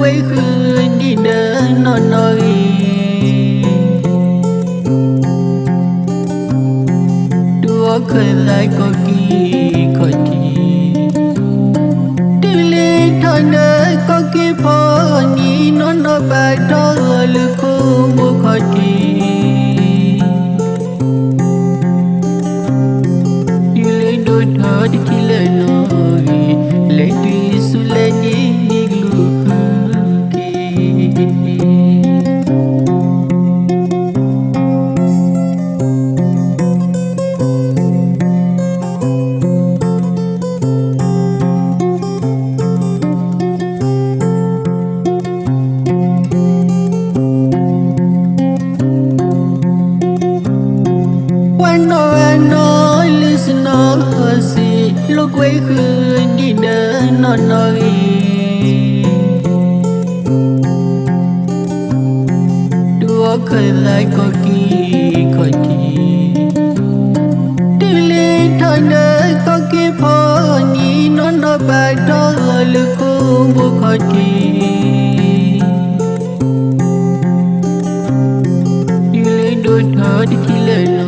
quay khứ đi đỡ nó nói đua khơi lại có kỳ có đi đi lên thôi nơi có kỳ phò ni nó bài đó lực cô mua khó đi đi lên đôi thở đi khi lời nói lấy tùy su lên đi lù lúc quay khứ đi đỡ nó nói đua khơi lại có kỳ có đi đi lên thôi nơi có kỳ phò ni nó bài đó lực cô mua khó đi đi lên đôi thở đi khi lời